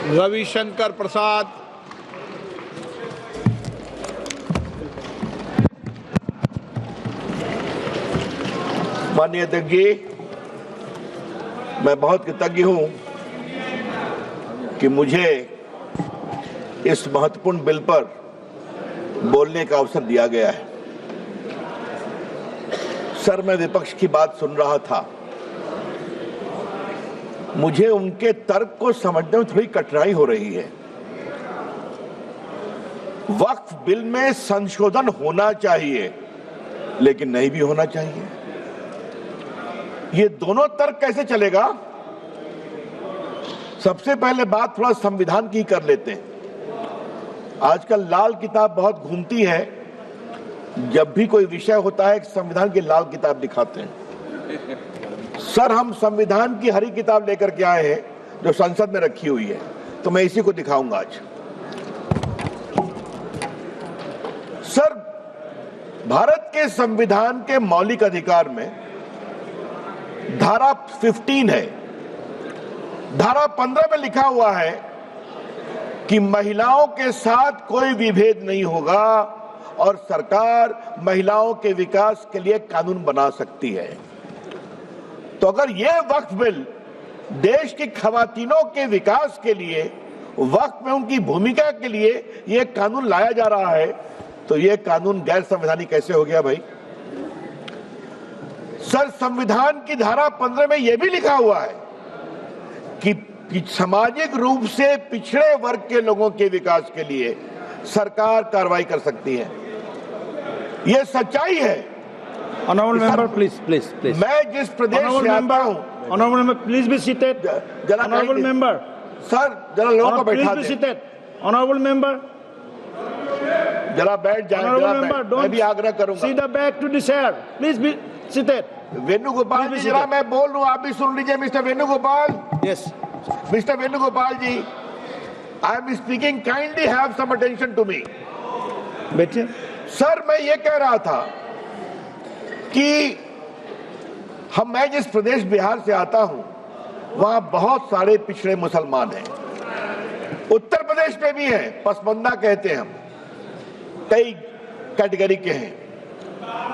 रविशंकर प्रसाद। माननीय अध्यक्ष जी, मैं बहुत कृतज्ञ हूं कि मुझे इस महत्वपूर्ण बिल पर बोलने का अवसर दिया गया है। सर, मैं विपक्ष की बात सुन रहा था। मुझे उनके तर्क को समझने में थोड़ी कठिनाई हो रही है। वक्फ बिल में संशोधन होना चाहिए, लेकिन नहीं भी होना चाहिए। ये दोनों तर्क कैसे चलेगा? सबसे पहले बात थोड़ा संविधान की कर लेते हैं। आजकल लाल किताब बहुत घूमती है। जब भी कोई विषय होता है, संविधान की लाल किताब दिखाते हैं। सर, हम संविधान की हरी किताब लेकर के आए हैं जो संसद में रखी हुई है, तो मैं इसी को दिखाऊंगा आज। सर, भारत के संविधान के मौलिक अधिकार में धारा 15 है। धारा 15 में लिखा हुआ है कि महिलाओं के साथ कोई विभेद नहीं होगा और सरकार महिलाओं के विकास के लिए कानून बना सकती है। तो अगर यह वक्फ बिल देश की खवातीनों के विकास के लिए, वक्फ में उनकी भूमिका के लिए यह कानून लाया जा रहा है, तो यह कानून गैर संवैधानिक कैसे हो गया भाई? सर, संविधान की धारा 15 में यह भी लिखा हुआ है कि सामाजिक रूप से पिछड़े वर्ग के लोगों के विकास के लिए सरकार कार्रवाई कर सकती है। यह सच्चाई है। Honorable member, please. मैं जिस प्रदेश से आता हूं, Honorable member, please be seated. Honorable member, sir, जरा लोगों को बैठा please be दें। seated. Honorable member, जरा बैठ जाए। Honorable member, मैं भी आग्रह करूंगा। see the back to the chair. Please be seated. Venugopal जी, जरा मैं बोल रहा हूं, आप भी सुन लीजिए। Mister Venugopal, Yes. Mister Venugopal ji, I am speaking, kindly have some attention to me. बैठिए। सर, मैं ये कह रहा था कि मैं जिस प्रदेश बिहार से आता हूं, वहां बहुत सारे पिछड़े मुसलमान हैं। उत्तर प्रदेश में भी हैं, पसमंदा कहते हैं हम, कई कैटेगरी के हैं।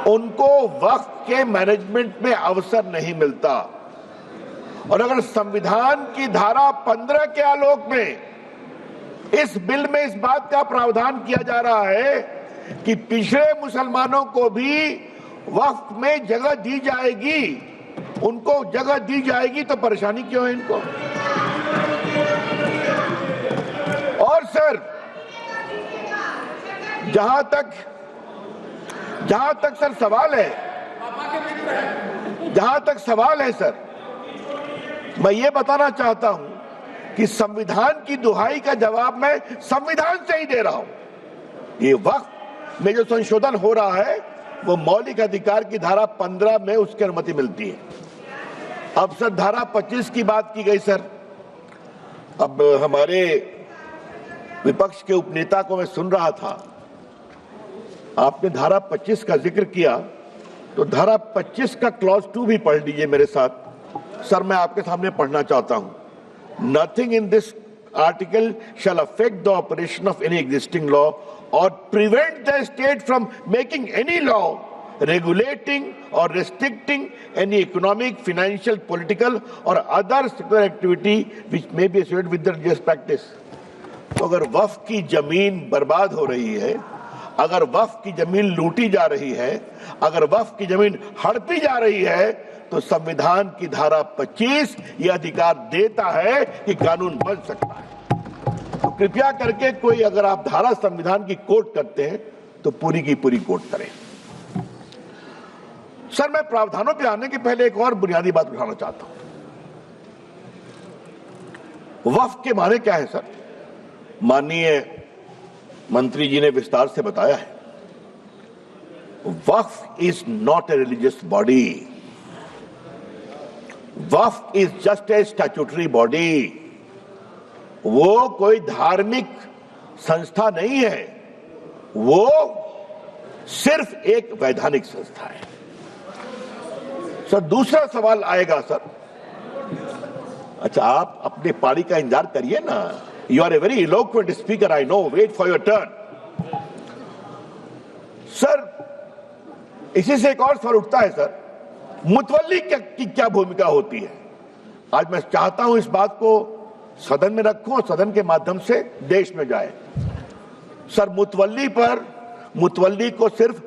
उनको वक्फ के मैनेजमेंट में अवसर नहीं मिलता। और अगर संविधान की धारा 15 के आलोक में इस बिल में इस बात का प्रावधान किया जा रहा है कि पिछड़े मुसलमानों को भी वक्फ में जगह दी जाएगी, उनको जगह दी जाएगी, तो परेशानी क्यों है इनको? और सर, जहां तक सर सवाल है सर, मैं ये बताना चाहता हूं कि संविधान की दुहाई का जवाब मैं संविधान से ही दे रहा हूं। ये वक्फ में जो संशोधन हो रहा है वो मौलिक अधिकार की धारा 15 में उसकी अनुमति मिलती है। अब सर, धारा 25 की बात की गई। सर, अब हमारे विपक्ष के उपनेता को मैं सुन रहा था, आपने धारा 25 का जिक्र किया, तो धारा 25 का क्लॉज 2 भी पढ़ लीजिए मेरे साथ। सर, मैं आपके सामने पढ़ना चाहता हूं। Nothing in this article shall affect the operation of any existing law or prevent the state from making any law regulating or restricting any economic, financial, political or other secular activity which may be associated with the religious practice। तो अगर वक्फ की जमीन बर्बाद हो रही है, अगर वक्फ की जमीन लूटी जा रही है, अगर वक्फ की जमीन हड़पी जा रही है, तो संविधान की धारा 25 यह अधिकार देता है कि कानून बन सकता है। तो कृपया करके कोई, अगर आप धारा संविधान की कोट करते हैं तो पूरी की पूरी कोट करें। सर, मैं प्रावधानों पे आने के पहले एक और बुनियादी बात उठाना चाहता हूं। वक्फ के माने क्या है सर? माननीय मंत्री जी ने विस्तार से बताया है। Waqf is not a religious body. Waqf is just a statutory body. वो कोई धार्मिक संस्था नहीं है, वो सिर्फ एक वैधानिक संस्था है। सर, दूसरा सवाल आएगा सर। अच्छा, आप अपने पारी का इंतजार करिए ना। You are a very eloquent speaker, I know. Wait for your turn. Sir, इसी से एक और सवाल उठता है सर, मुतवल्ली की क्या भूमिका होती है? आज मैं चाहता हूं इस बात को सदन में रखूं और सदन के माध्यम से देश में जाए। सर, मुतवल्ली को सिर्फ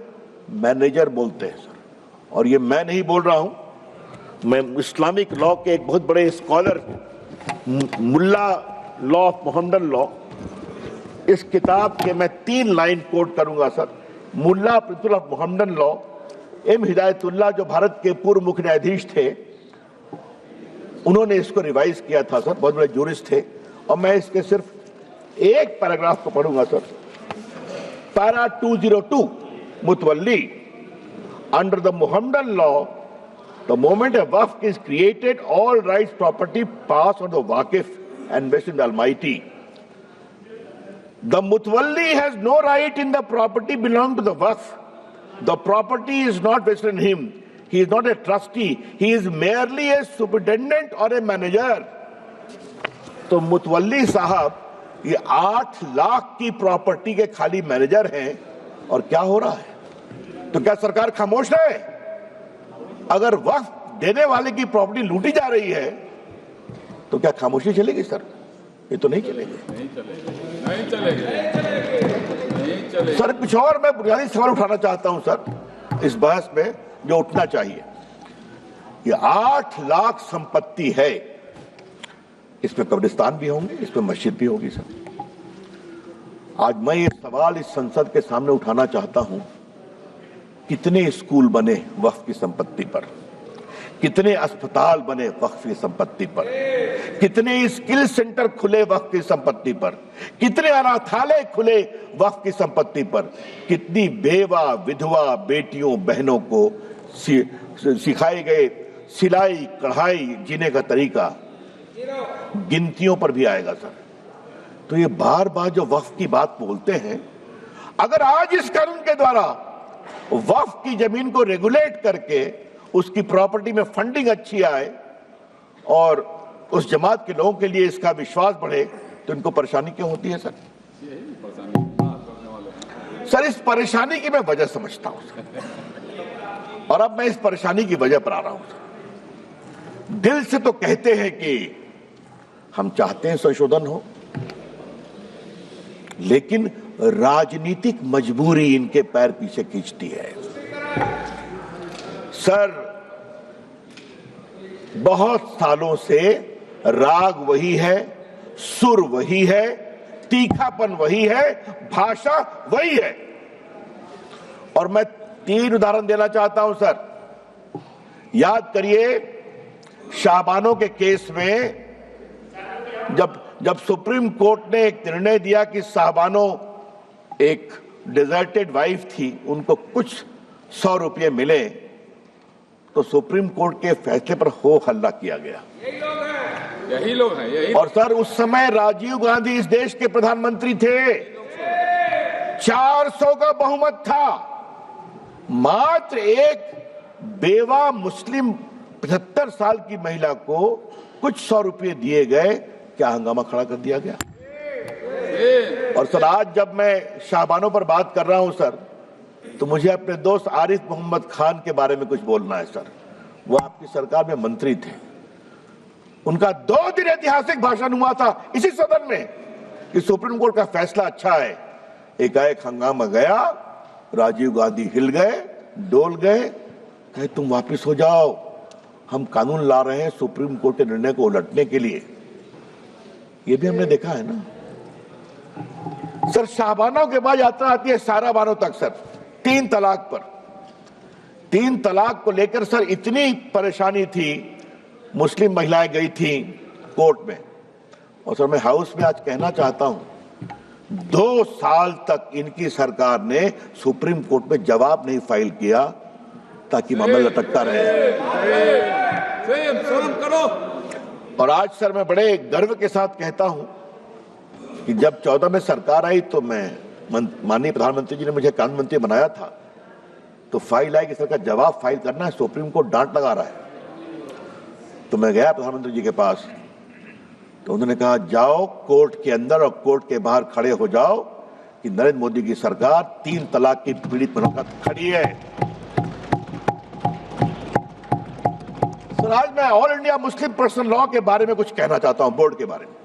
मैनेजर बोलते हैं सर, और ये मैं नहीं बोल रहा हूं, मैं इस्लामिक लॉ के एक बहुत बड़े scholar Mulla law of Mohammedan law, इस किताब के मैं 3 लाइन कोट करूंगा sir. Mulla principle of Mohammedan law, M Hidayatullah जो भारत के पूर्व मुख्य न्यायाधीश थे, उन्होंने इसको रिवाइज किया था सर, बहुत बड़े जूरिस्ट थे, और मैं इसके सिर्फ एक पैराग्राफ को पढ़ूंगा sir. Para 202 mutawalli, under the Mohammedan law the moment a waqf is created, all rights property pass on the waqif and vested in the Almighty. The mutawalli has no right in the property belonging to the waqf. The property is not vested in him. He is not a trustee. He is merely a superintendent or a manager. तो मुतवल्ली साहब ये 8 लाख की property के खाली manager हैं, और क्या हो रहा है? तो क्या सरकार खामोश है? अगर वक्फ देने वाले की प्रॉपर्टी लूटी जा रही है तो क्या खामोशी चलेगी सर? ये तो नहीं चलेगी। सर, कुछ और मैं बुनियादी सवाल उठाना चाहता हूं सर इस बहस में, जो उठना चाहिए। ये 8 लाख संपत्ति है, इसमें कब्रिस्तान भी होंगे, इसमें मस्जिद भी होगी सर। आज मैं ये सवाल इस संसद के सामने उठाना चाहता हूं, कितने स्कूल बने वक्फ की संपत्ति पर, कितने अस्पताल बने वक्फ की संपत्ति पर, कितने स्किल सेंटर खुले वक्फ की संपत्ति पर, कितने अनाथालय खुले वक्फ की संपत्ति पर, कितनी बेवा विधवा बेटियों बहनों को सिखाए गए सिलाई कढ़ाई जीने का तरीका, गिनतियों पर भी आएगा सर। तो ये बार बार जो वक्फ की बात बोलते हैं, अगर आज इस कानून के द्वारा वक्फ की जमीन को रेगुलेट करके उसकी प्रॉपर्टी में फंडिंग अच्छी आए और उस जमात के लोगों के लिए इसका विश्वास बढ़े, तो इनको परेशानी क्यों होती है सर? सर, इस परेशानी की मैं वजह समझता हूं सर, और अब मैं इस परेशानी की वजह पर आ रहा हूं सर। दिल से तो कहते हैं कि हम चाहते हैं संशोधन हो, लेकिन राजनीतिक मजबूरी इनके पैर पीछे खींचती है सर। बहुत सालों से राग वही है, सुर वही है, तीखापन वही है, भाषा वही है। और मैं 3 उदाहरण देना चाहता हूं सर। याद करिए, शाहबानों के केस में जब सुप्रीम कोर्ट ने एक निर्णय दिया कि शाहबानों एक डिजर्टेड वाइफ थी, उनको कुछ 100 रुपये मिले, तो सुप्रीम कोर्ट के फैसले पर हो हल्ला किया गया। यही लोग हैं। और सर, उस समय राजीव गांधी इस देश के प्रधानमंत्री थे, 400 का बहुमत था, मात्र एक बेवा मुस्लिम 75 साल की महिला को कुछ 100 रुपये दिए गए, क्या हंगामा खड़ा कर दिया गया। और सर, आज जब मैं शाहबानों पर बात कर रहा हूं सर, तो मुझे अपने दोस्त आरिफ मोहम्मद खान के बारे में कुछ बोलना है सर। वो आपकी सरकार में मंत्री थे, उनका 2 दिन ऐतिहासिक भाषण हुआ था इसी सदन में कि सुप्रीम कोर्ट का फैसला अच्छा है। एकाएक हंगामा गया, राजीव गांधी हिल गए, डोल गए, कहे तुम वापिस हो जाओ, हम कानून ला रहे हैं सुप्रीम कोर्ट के निर्णय को उलटने के लिए। ये भी हमने देखा है ना सर। शाहबानों के बाद यात्रा आती है सारा बानों तक सर, 3 तलाक पर। 3 तलाक को लेकर सर इतनी परेशानी थी, मुस्लिम महिलाएं गई थी कोर्ट में, और सर मैं हाउस में आज कहना चाहता हूं, 2 साल तक इनकी सरकार ने सुप्रीम कोर्ट में जवाब नहीं फाइल किया, ताकि मामला लटकता रहे। और आज सर मैं बड़े गर्व के साथ कहता हूं कि जब 14 में सरकार आई, तो मैं माननीय प्रधानमंत्री जी ने मुझे कानून मंत्री बनाया था, तो फाइल आई कि सर का जवाब फाइल करना है, सुप्रीम कोर्ट डांट लगा रहा है। तो मैं गया प्रधानमंत्री जी के पास, तो उन्होंने कहा जाओ कोर्ट के अंदर और कोर्ट के बाहर खड़े हो जाओ कि नरेंद्र मोदी की सरकार 3 तलाक की पीड़ित बनकर खड़ी है। सर, आज मैं all India Muslim personal law के बारे में कुछ कहना चाहता हूं, बोर्ड के बारे में।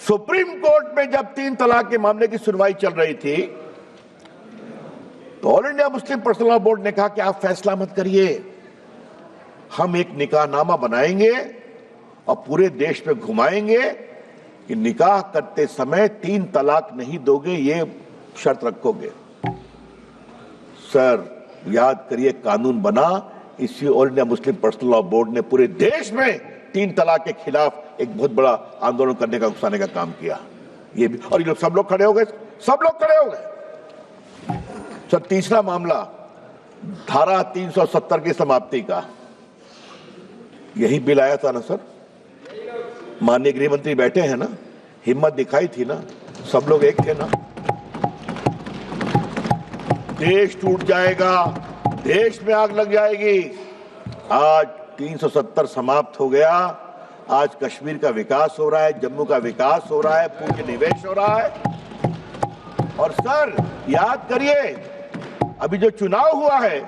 सुप्रीम कोर्ट में जब 3 तलाक के मामले की सुनवाई चल रही थी तो all India Muslim personal law board ने कहा कि आप फैसला मत करिए, हम एक निकाहनामा बनाएंगे और पूरे देश में घुमाएंगे कि निकाह करते समय 3 तलाक नहीं दोगे, ये शर्त रखोगे। सर, याद करिए, कानून बना, इसी all India Muslim personal law board ने पूरे देश में 3 तलाक के खिलाफ एक बहुत बड़ा आंदोलन करने का, उकसाने का काम किया। ये भी, और ये लोग सब लोग खड़े हो गए, सब लोग खड़े हो गए। सर, तीसरा मामला धारा 370 की समाप्ति का, यही बिल आया था ना सर, माननीय गृह मंत्री बैठे हैं ना, हिम्मत दिखाई थी ना, सब लोग एक थे ना। देश टूट जाएगा, देश में आग लग जाएगी। आज 370 समाप्त हो गया, आज कश्मीर का विकास हो रहा है, जम्मू का विकास हो रहा है, पूंजी निवेश हो रहा है। और सर, याद करिए, अभी जो चुनाव हुआ है,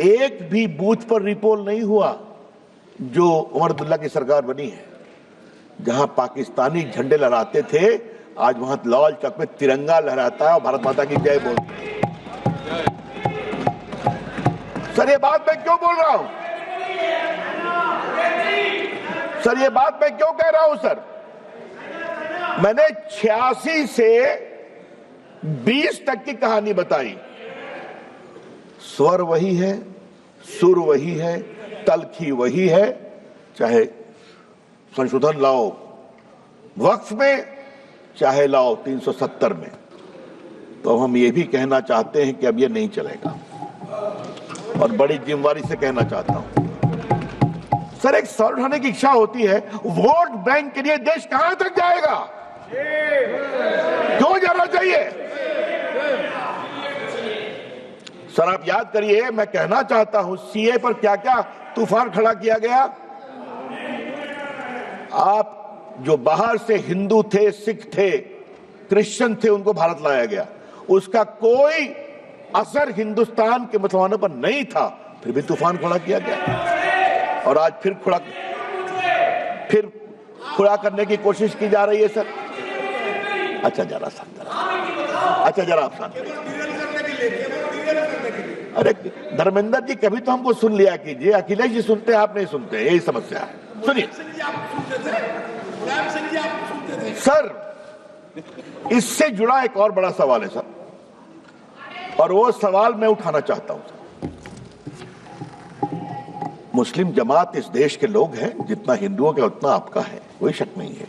एक भी बूथ पर रिपोल नहीं हुआ जो उमर अब्दुल्ला की सरकार बनी है। जहां पाकिस्तानी झंडे लहराते थे, आज वहां लाल चौक में तिरंगा लहराता है और भारत माता की जय बोलते हैं। सर, ये बात मैं क्यों बोल रहा हूं? सर, ये बात मैं क्यों कह रहा हूं? सर, मैंने 86 से 20 तक की कहानी बताई। स्वर वही है, सुर वही है, तलखी वही है, चाहे संशोधन लाओ वक्फ में, चाहे लाओ 370 में। तो हम ये भी कहना चाहते हैं कि अब ये नहीं चलेगा, और बड़ी जिम्मेदारी से कहना चाहता हूं। सर, एक सवाल उठाने की इच्छा होती है, वोट बैंक के लिए देश कहां तक जाएगा? क्यों जाना चाहिए? सर, आप याद करिए, मैं कहना चाहता हूं, सीए पर क्या क्या तूफान खड़ा किया गया। आप जो बाहर से हिंदू थे, सिख थे, क्रिश्चियन थे, उनको भारत लाया गया, उसका कोई असर हिंदुस्तान के मुसलमानों पर नहीं था, फिर भी तूफान खड़ा किया गया। और आज फिर खुड़ा करने की कोशिश की जा रही है। सर, अच्छा जरा शांत, अच्छा जरा आप शांत। अरे धर्मेंद्र जी, कभी तो हमको सुन लिया कीजिए, अखिलेश जी सुनते हैं, आप नहीं सुनते, यही समस्या है। सुनिए सर, इससे जुड़ा एक और बड़ा सवाल है सर, और वो सवाल मैं उठाना चाहता हूं। मुस्लिम जमात इस देश के लोग हैं, जितना हिंदुओं का उतना आपका है, कोई शक नहीं है।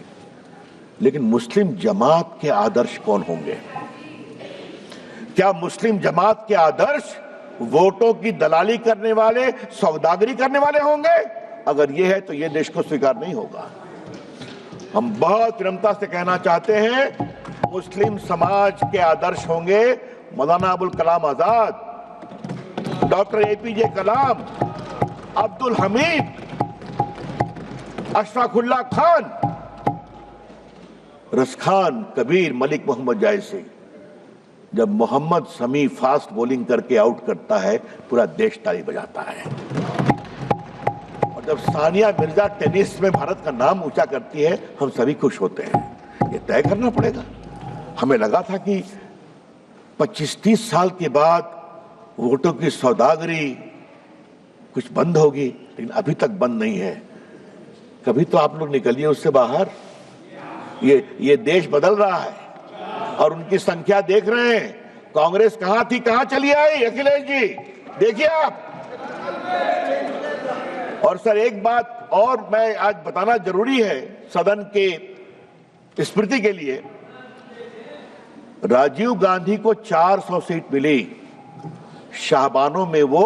लेकिन मुस्लिम जमात के आदर्श कौन होंगे? क्या मुस्लिम जमात के आदर्श वोटों की दलाली करने वाले, सौदागरी करने वाले होंगे? अगर ये है तो ये देश को स्वीकार नहीं होगा। हम बहुत विनम्रता से कहना चाहते हैं, मुस्लिम समाज के आदर्श होंगे मौलाना अबुल कलाम आजाद, डॉक्टर एपीजे कलाम, अब्दुल हमीद, अशफाकुल्लाह खान, रसखान, कबीर, मलिक मोहम्मद जायसी। जब मोहम्मद शमी फास्ट बॉलिंग करके आउट करता है, पूरा देश ताली बजाता है। और जब सानिया मिर्जा टेनिस में भारत का नाम ऊंचा करती है, हम सभी खुश होते हैं। ये तय करना पड़ेगा। हमें लगा था कि 25-30 साल के बाद वोटों की सौदागरी कुछ बंद होगी, लेकिन अभी तक बंद नहीं है। कभी तो आप लोग निकलिए उससे बाहर। ये देश बदल रहा है और उनकी संख्या देख रहे हैं। कांग्रेस कहां थी, कहां चली आई? अखिलेश जी देखिए आप। और सर, एक बात और मैं आज बताना जरूरी है सदन के स्मृति के लिए। राजीव गांधी को 400 सीट मिली, शाहबानों में वो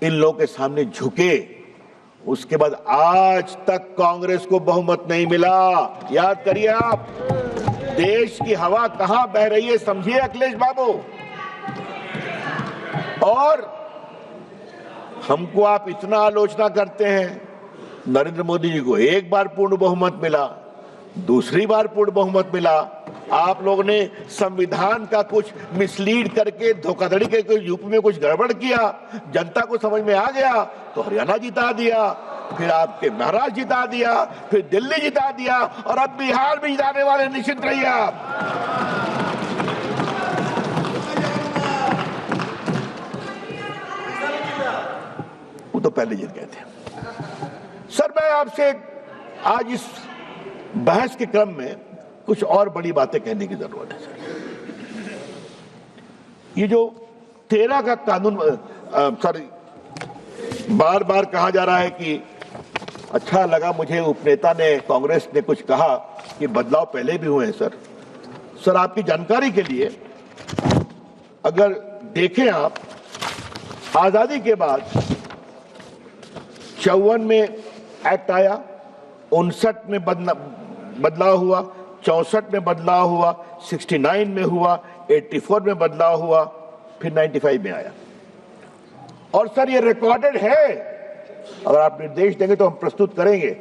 इन लोगों के सामने झुके। उसके बाद आज तक कांग्रेस को बहुमत नहीं मिला। याद करिए आप, देश की हवा कहां बह रही है, समझिए अखिलेश बाबू। और हमको आप इतना आलोचना करते हैं, नरेंद्र मोदी जी को एक बार पूर्ण बहुमत मिला, दूसरी बार पूर्ण बहुमत मिला। आप लोगों ने संविधान का कुछ मिसलीड करके धोखाधड़ी करके यूपी में कुछ गड़बड़ किया, जनता को समझ में आ गया तो हरियाणा जिता दिया, फिर आपके महाराष्ट्र जिता दिया, फिर दिल्ली जिता दिया और अब बिहार भी जिताने वाले। निश्चित रहिए आप। वो तो पहले जीत गए थे। सर मैं आपसे आज इस बहस के क्रम में कुछ और बड़ी बातें कहने की जरूरत है सर। ये जो 13 का कानून सर बार बार कहा जा रहा है कि अच्छा लगा मुझे उपनेता ने कांग्रेस ने कुछ कहा कि बदलाव पहले भी हुए हैं सर। सर आपकी जानकारी के लिए अगर देखें आप, आजादी के बाद 54 में एक्ट आया, 59 में बदलाव हुआ, 64 में बदलाव हुआ, 69 में हुआ, 84 में बदलाव हुआ, फिर 95 में आया। और सर ये रिकॉर्डेड है, अगर आप निर्देश देंगे तो हम प्रस्तुत करेंगे।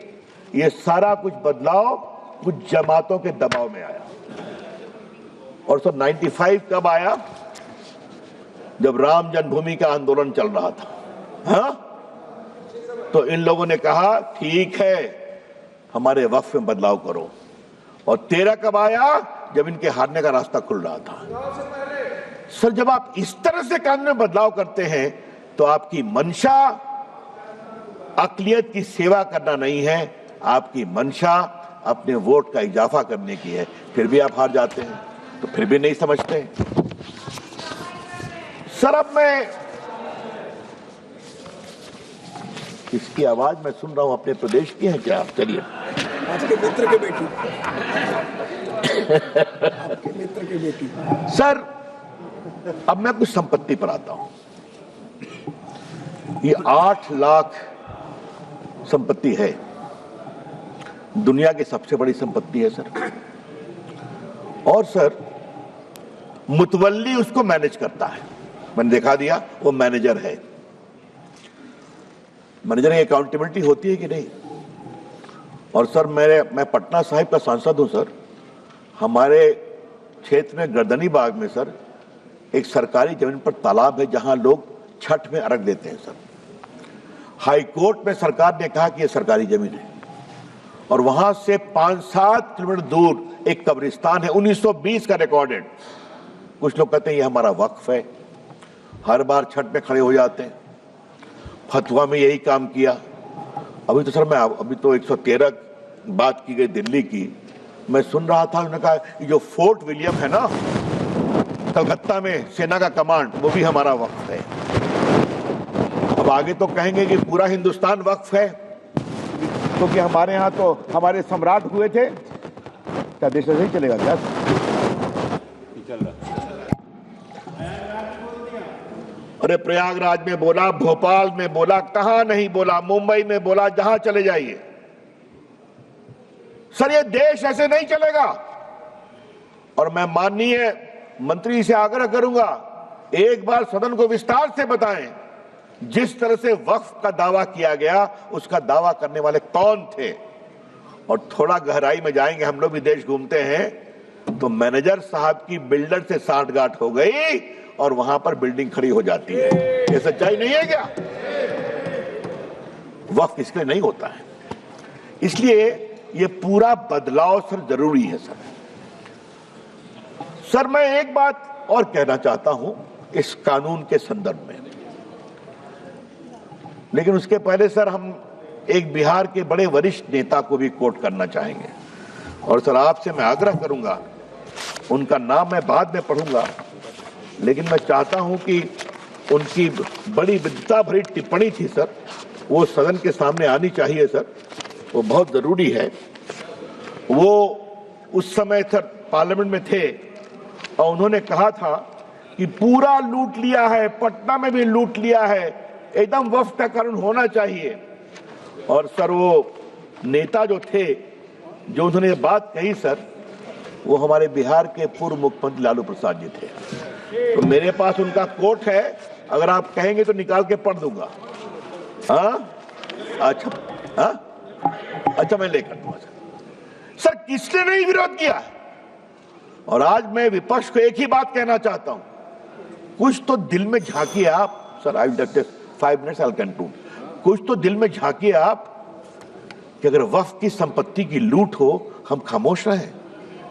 ये सारा कुछ बदलाव कुछ जमातों के दबाव में आया। और सर 95 कब आया? जब राम जन्मभूमि का आंदोलन चल रहा था। हाँ, तो इन लोगों ने कहा ठीक है हमारे वक्फ में बदलाव करो। और 13 कब आया? जब इनके हारने का रास्ता खुल रहा था। सर जब आप इस तरह से कानून में बदलाव करते हैं तो आपकी मंशा अक़लियत की सेवा करना नहीं है, आपकी मंशा अपने वोट का इजाफा करने की है। फिर भी आप हार जाते हैं, तो फिर भी नहीं समझते। सर अब मैं इसकी आवाज मैं सुन रहा हूं, अपने प्रदेश की है क्या? चलिए, आपके मित्र के बेटी आपके मित्र की बेटी। सर अब मैं कुछ संपत्ति पर आता हूं। ये 8 लाख संपत्ति है, दुनिया की सबसे बड़ी संपत्ति है सर। और सर मुतवल्ली उसको मैनेज करता है, मैंने दिखा दिया, वो मैनेजर है। मैनेजर की अकाउंटेबिलिटी होती है कि नहीं? और सर मैं पटना साहिब का सांसद हूं सर। हमारे क्षेत्र में गर्दनी बाग में सर एक सरकारी जमीन पर तालाब है जहां लोग छठ में अर्घ देते हैं सर। हाई कोर्ट में सरकार ने कहा कि यह सरकारी जमीन है और वहां से 5-7 किलोमीटर दूर एक कब्रिस्तान है, 1920 का रिकॉर्डेड। कुछ लोग कहते हैं ये हमारा वक्फ है, हर बार छठ में खड़े हो जाते हैं। फतवा में यही काम किया। अभी तो सर अभी तो 113 बात की गई दिल्ली की, मैं सुन रहा था, उन्होंने कहा जो फोर्ट विलियम है ना कलकत्ता में सेना का कमांड, वो भी हमारा वक्फ है। अब आगे तो कहेंगे कि पूरा हिंदुस्तान वक्फ है, क्योंकि हमारे यहाँ तो हमारे सम्राट हुए थे। क्या देश ऐसे ही चलेगा क्या? अरे प्रयागराज में बोला, भोपाल में बोला, कहां नहीं बोला, मुंबई में बोला, जहां चले जाइए। सर ये देश ऐसे नहीं चलेगा। और मैं माननीय मंत्री से आग्रह करूंगा, एक बार सदन को विस्तार से बताएं जिस तरह से वक्फ का दावा किया गया, उसका दावा करने वाले कौन थे। और थोड़ा गहराई में जाएंगे, हम लोग भी देश घूमते हैं, तो मैनेजर साहब की बिल्डर से साठगांठ हो गई और वहां पर बिल्डिंग खड़ी हो जाती है। ये सच्चाई नहीं है क्या? वक्फ इसके लिए नहीं होता है। इसलिए ये पूरा बदलाव सर जरूरी है सर। सर मैं एक बात और कहना चाहता हूं इस कानून के संदर्भ में, लेकिन उसके पहले सर हम एक बिहार के बड़े वरिष्ठ नेता को भी कोट करना चाहेंगे। और सर आपसे मैं आग्रह करूंगा, उनका नाम मैं बाद में पढ़ूंगा, लेकिन मैं चाहता हूं कि उनकी बड़ी विद्वता भरी टिप्पणी थी सर, वो सदन के सामने आनी चाहिए सर, वो बहुत जरूरी है। वो उस समय सर पार्लियामेंट में थे और उन्होंने कहा था कि पूरा लूट लिया है, पटना में भी लूट लिया है, एकदम वक्फ का कानून होना चाहिए। और सर वो नेता जो थे, जो उन्होंने बात कही सर, वो हमारे बिहार के पूर्व मुख्यमंत्री लालू प्रसाद जी थे। तो मेरे पास उनका कोट है, अगर आप कहेंगे तो निकाल के पढ़ दूंगा। हाँ अच्छा, हाँ अच्छा, मैं लेकर दूंगा सर, किसने नहीं विरोध किया? और आज मैं विपक्ष को एक ही बात कहना चाहता हूं, कुछ तो दिल में झांकिए आप। Sir, I will take 5 minutes, I will conclude. कुछ तो दिल में झांकिए आप कि अगर वक्फ की संपत्ति की लूट हो, हम खामोश रहें?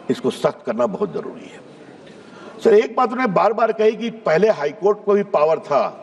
इसको सख्त करना बहुत जरूरी है। सर, एक बात उन्होंने बार बार कही कि पहले हाईकोर्ट को भी पावर था